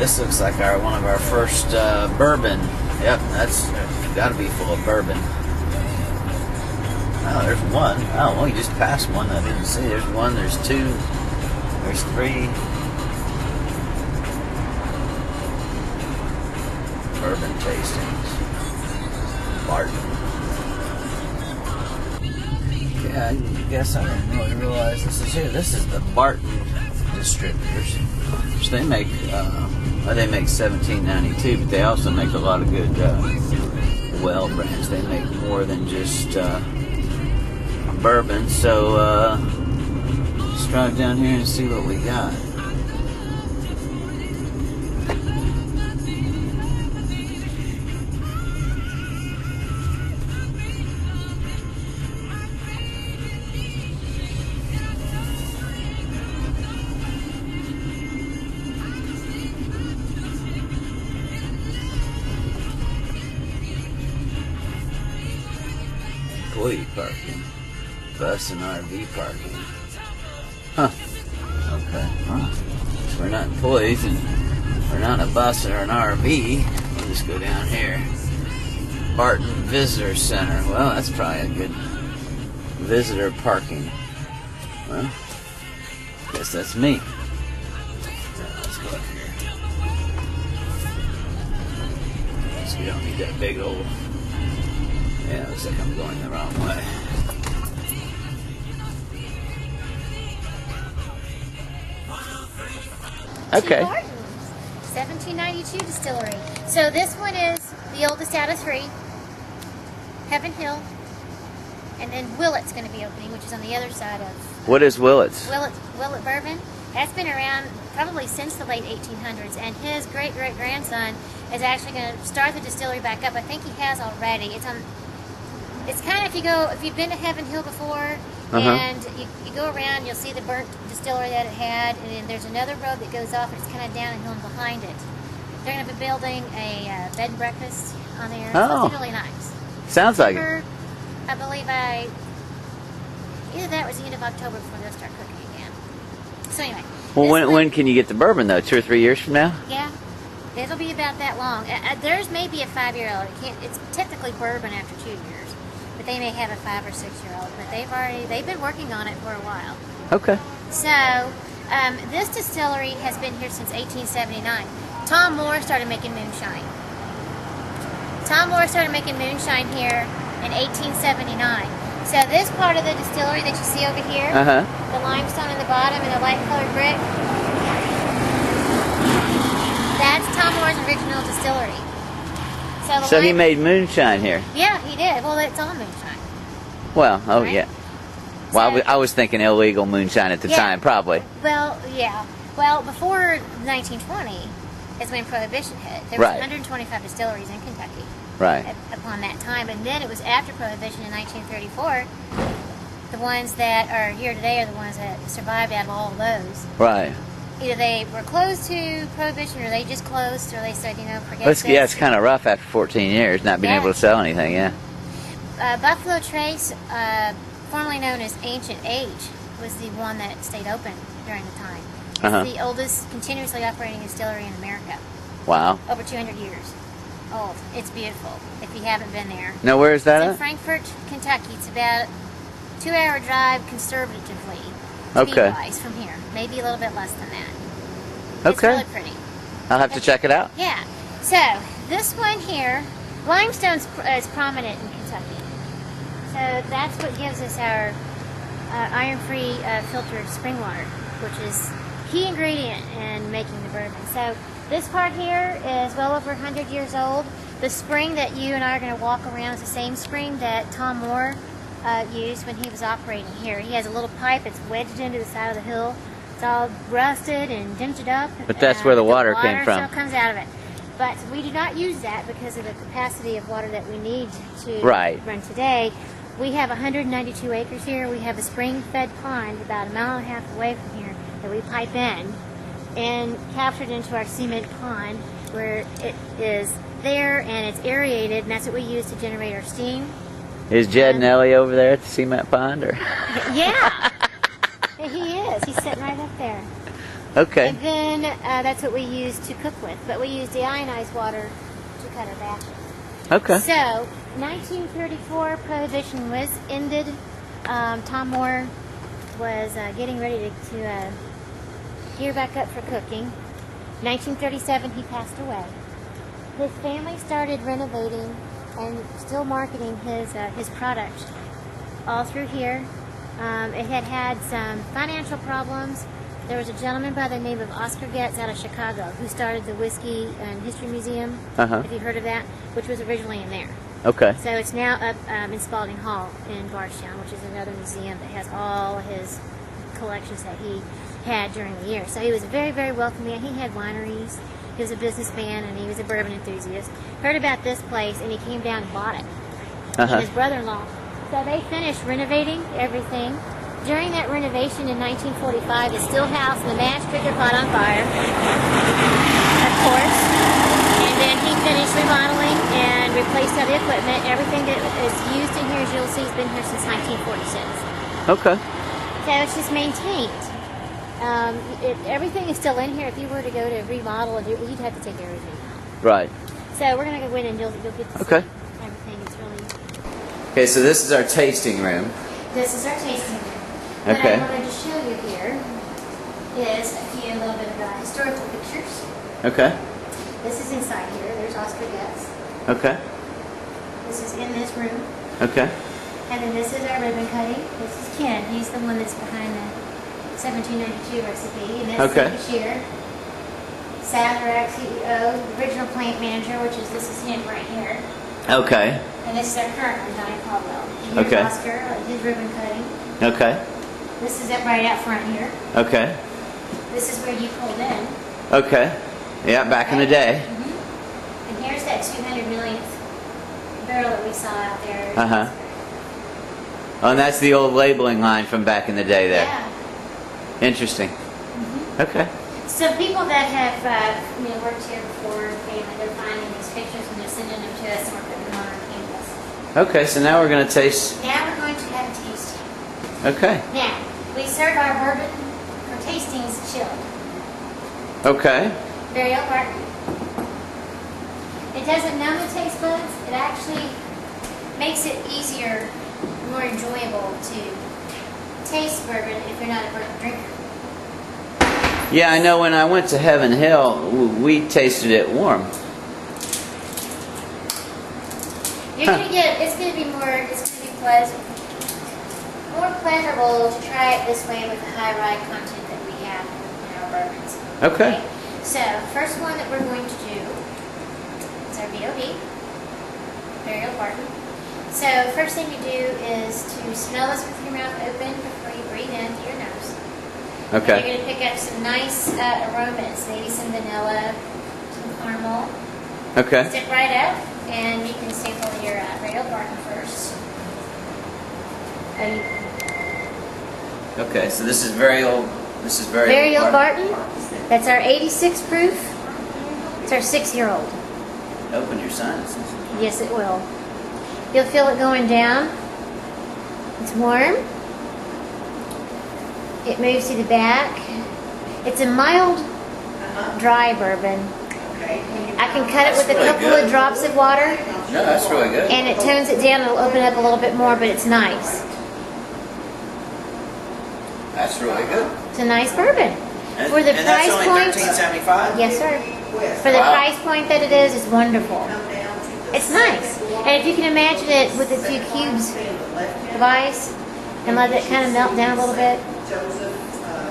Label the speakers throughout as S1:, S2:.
S1: This looks like one of our first bourbon. Yep, that's got to be full of bourbon. Oh, there's one. Oh, well, you just passed one I didn't see. There's one, there's two, there's three. Bourbon tastings. Barton. Yeah, I guess I didn't really realize this is here. This is the Barton distributors. Which they make, they make $17.92, but they also make a lot of good well brands. They make more than just bourbon. So let's drive down here and see what we got. Employee parking, bus and RV parking. Huh. Okay. Huh. So we're not employees and we're not a bus or an RV. We'll just go down here. Barton Visitor Center. Well, that's probably a good visitor parking. Well, I guess that's me. Let's go up here. So we don't need that big old... Yeah, looks like I'm going the wrong way.
S2: Okay. 1792 Distillery. So this one is the oldest out of three. Heaven Hill. And then Willett's going to be opening, which is on the other side of...
S1: What is Willett's?
S2: Willett Bourbon. That's been around probably since the late 1800s. And his great-great-grandson is actually going to start the distillery back up. I think he has already. It's kind of, if you've been to Heaven Hill before, and you go around, you'll see the burnt distillery that it had, and then there's another road that goes off, and it's kind of down a hill and behind it. They're going to be building a bed and breakfast on there.
S1: Oh.
S2: So it's really nice.
S1: Sounds like it.
S2: I believe either that or the end of October before they'll start cooking again. So anyway.
S1: Well, when can you get the bourbon, though? 2 or 3 years from now?
S2: Yeah. It'll be about that long. Theirs may be a 5-year-old. It's typically bourbon after 2 years. But they may have a 5 or 6-year-old. But they've been working on it for a while.
S1: Okay.
S2: So, this distillery has been here since 1879. Tom Moore started making moonshine. Tom Moore started making moonshine here in 1879. So this part of the distillery that you see over here, the limestone in the bottom and the light colored brick, that's Tom Moore's original distillery. So
S1: he made moonshine here?
S2: Yeah, he did. Well, it's all moonshine.
S1: Well,
S2: right?
S1: Yeah. Well, so, I was thinking illegal moonshine at the time, probably.
S2: Well, yeah. Well, before 1920 is when Prohibition hit. There was 125 distilleries in Kentucky.
S1: Right.
S2: Upon that time. And then it was after Prohibition in 1934. The ones that are here today are the ones that survived out of all of those.
S1: Right.
S2: Either they were closed to Prohibition or they just closed or they said, forget this.
S1: Yeah, it's kind of rough after 14 years not being able to sell anything,
S2: Buffalo Trace, formerly known as Ancient Age, was the one that stayed open during the time. It's the oldest continuously operating distillery in America.
S1: Wow.
S2: Over 200 years old. It's beautiful if you haven't been there.
S1: Now, where is that
S2: It's in Frankfort, Kentucky. It's about a 2-hour drive conservatively. Speed-wise from here. Maybe a little bit less than that. It's really pretty.
S1: I'll have to check it out.
S2: Yeah. So, this one here, limestone is prominent in Kentucky. So, that's what gives us our iron-free filtered spring water, which is key ingredient in making the bourbon. So, this part here is well over 100 years old. The spring that you and I are going to walk around is the same spring that Tom Moore used when he was operating here. He has a little pipe that's wedged into the side of the hill. It's all rusted and dented up.
S1: But that's where the water came from.
S2: Still comes out of it. But we do not use that because of the capacity of water that we need to run today. We have 192 acres here. We have a spring-fed pond about 1.5 miles away from here that we pipe in and captured into our cement pond where it is there and it's aerated, and that's what we use to generate our steam.
S1: Is Jed and Ellie over there at the cement pond? Or?
S2: Yeah. He is. He's sitting right up there.
S1: Okay.
S2: And then that's what we use to cook with. But we use deionized water to cut our batches.
S1: Okay.
S2: So, 1934, Prohibition was ended. Tom Moore was getting ready to gear back up for cooking. 1937, he passed away. His family started renovating and still marketing his product all through here. It had some financial problems. There was a gentleman by the name of Oscar Getz out of Chicago who started the Whiskey and History Museum, if you've heard of that, which was originally in there.
S1: Okay.
S2: So it's now up in Spalding Hall in Bardstown, which is another museum that has all his collections that he had during the year. So he was a very, very wealthy man. He had wineries. He was a businessman, and he was a bourbon enthusiast. Heard about this place, and he came down and bought it. He and his brother-in-law. So they finished renovating everything. During that renovation in 1945, the still house and the mash trigger caught on fire, of course. And then he finished remodeling and replaced all the equipment. Everything that is used in here, as you'll see, has been here since 1946.
S1: Okay.
S2: So it's just maintained. Everything is still in here. If you were to go to remodel, you'd have to take everything out.
S1: Right.
S2: So we're going to go in and you'll get to see everything. It's really...
S1: Okay, so this is our tasting room.
S2: This is our tasting room.
S1: Okay.
S2: What I wanted to show you here is a little bit of historical pictures.
S1: Okay.
S2: This is inside here. There's Oscar Getz.
S1: Okay.
S2: This is in this room.
S1: Okay.
S2: And then this is our ribbon cutting. This is Ken. He's the one that's behind the 1792 recipe. And that's the cashier. Sazerac, CEO, original plant manager, which is, this is him right here.
S1: Okay.
S2: And this is our current one, Johnny Caldwell. And here's Oscar, his ribbon cutting.
S1: Okay.
S2: This is it right out front here.
S1: Okay.
S2: This is where you pulled in.
S1: Okay. Yeah, back in the day.
S2: Mm-hmm. And here's that 200 millionth barrel that we saw out there.
S1: Oh, and that's the old labeling line from back in the day there.
S2: Yeah.
S1: Interesting. Okay.
S2: So people that have worked here before, they're finding these pictures and they're sending them to us and we're putting them on our canvas.
S1: Okay, so now we're going to taste.
S2: Now we're going to have a tasting.
S1: Okay.
S2: Now, we serve our bourbon for tastings chilled.
S1: Okay.
S2: Very old Barton. It doesn't numb the taste buds. It actually makes it easier, more enjoyable to taste bourbon if you're not a bourbon drinker.
S1: Yeah, I know when I went to Heaven Hill, we tasted it warm.
S2: You're gonna get, it's gonna be pleasant, more pleasurable to try it this way with the high rye content that we have in our bourbons.
S1: Okay.
S2: So, first one that we're going to do is our B.O.B. Very old Barton. So, first thing you do is to smell this with your mouth open before you breathe in through your nose.
S1: Okay.
S2: And you're going to pick up some nice aromas, maybe some vanilla, some caramel.
S1: Okay.
S2: Step right up, and you can sample your very old Barton first.
S1: Okay, so this is very old. This is
S2: very old Barton. That's our 86 proof. It's our 6-year-old.
S1: Open your sinuses.
S2: Yes, it will. You'll feel it going down. It's warm. It moves to the back. It's a mild, dry bourbon. I can cut it with a couple of drops of water.
S1: No, that's really good.
S2: And it tones it down. It'll open up a little bit more, but it's nice.
S1: That's really good.
S2: It's a nice bourbon. For the price point,
S1: $13.75?
S2: yes, sir. For the price point that it is, it's wonderful. It's nice. And if you can imagine it with a few cubes of ice and let it kind of melt down a little bit.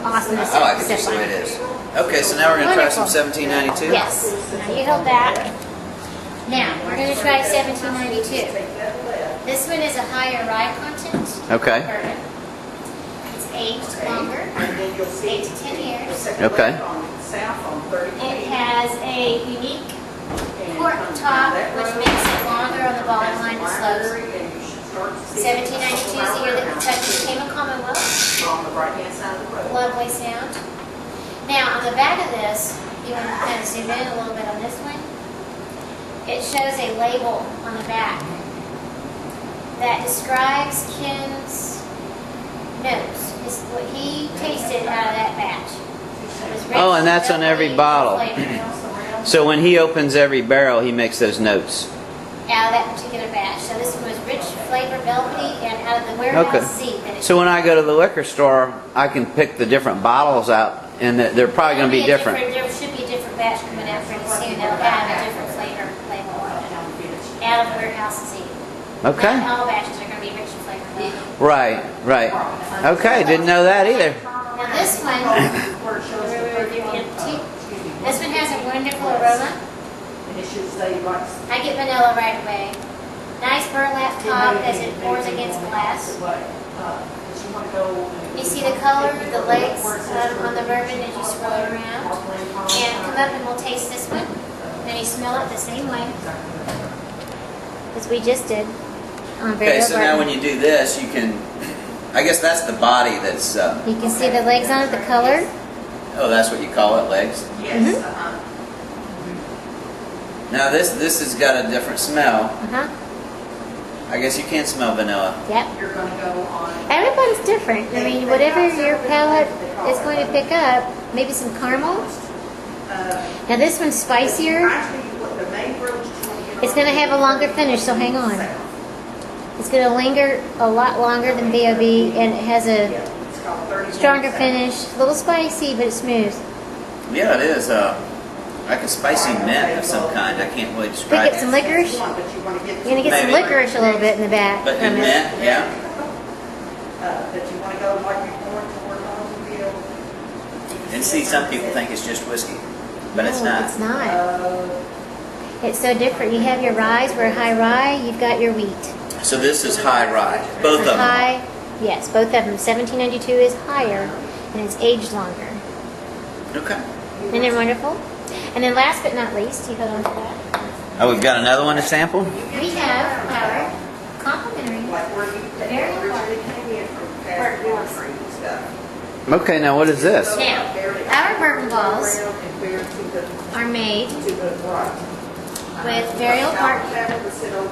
S2: Awesome.
S1: I like it just the way it is. Okay, so now we're going to try some 1792?
S2: Yes. Now you hold that. Now, we're going to try 1792. This one is a higher rye content.
S1: Okay.
S2: Bourbon. It's aged longer, 8 to 10 years.
S1: Okay.
S2: It has a unique cork top, which makes it longer on the bottom line and slows. 1792 is the year that Kentucky became a Commonwealth. Lovely sound. Now, on the back of this, you want to kind of zoom in a little bit on this one. It shows a label on the back that describes Ken's notes. What he tasted out of that batch. It was
S1: Oh, and that's on every bottle. So when he opens every barrel, he makes those notes.
S2: Out of that particular batch. So this one was rich flavor, velvety, and out of the warehouse Z.
S1: So when I go to the liquor store, I can pick the different bottles out, and they're probably going to be different.
S2: There should be a different batch coming out pretty soon that'll have a different flavor label on it. Out of the warehouse Z.
S1: Okay.
S2: Not all batches are going to be rich in flavor.
S1: Right, right. Okay, didn't know that either.
S2: Now this one, this one has a wonderful aroma. I get vanilla right away. Nice burlap top as it pours against glass. You see the color, the legs on the bourbon as you swirl it around. And come up and we'll taste this one. And you smell it the same way as we just did on
S1: Okay, so now when
S2: bourbon.
S1: you do this, you can, I guess that's the body that's,
S2: You can see the legs on it, the color.
S1: oh, that's what you call it, legs?
S2: Mm-hmm.
S1: Now this has got a different smell.
S2: Uh-huh.
S1: I guess you can't smell vanilla.
S2: Yep. Everyone's different. I mean, whatever your palate is going to pick up, maybe some caramel. Now this one's spicier. It's going to have a longer finish, so hang on. It's going to linger a lot longer than B.O.B. and it has a stronger finish. A little spicy, but it's smooth.
S1: Yeah, it is. Like a spicy mint of some kind. I can't really
S2: We
S1: describe
S2: get some
S1: it.
S2: licorice. You're going to get some
S1: Maybe.
S2: licorice a little bit in the back.
S1: But in
S2: from it.
S1: mint, yeah. And see, some people think it's just whiskey, but it's
S2: No,
S1: not.
S2: It's not. It's so different. You have your ryes. We're high rye. You've got your wheat.
S1: So this is high rye. Both of them.
S2: High, yes, both of them. 1792 is higher, and it's aged longer.
S1: Okay.
S2: Isn't it wonderful? And then last but not least, you hold on to that.
S1: Oh, we've got another one to sample?
S2: We have our complimentary, very important.
S1: Okay, now what is this?
S2: Now, our bourbon balls are made with Burial Barton.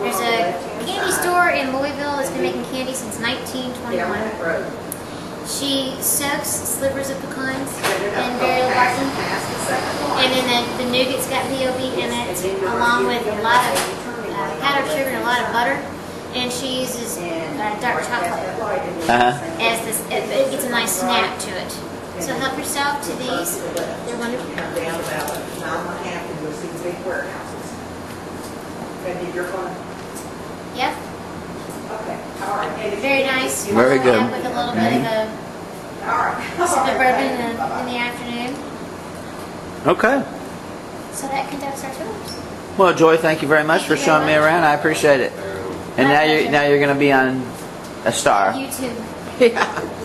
S2: There's a candy store in Louisville that's been making candy since 1921. She soaks slivers of pecans in Burial Barton, and then the nougat's got B.O.B. in it, along with a lot of powdered sugar and a lot of butter. And she uses dark chocolate as this. It gets a nice snap to it. So help yourself to these. They're wonderful. Yep. Very nice.
S1: Very good.
S2: With a little bit of a sip of bourbon in the afternoon.
S1: Okay.
S2: So that conducts our tours.
S1: Well, Joy, thank you very much for showing me around. I appreciate it. And now you're going to be on a star.
S2: YouTube.
S1: Yeah.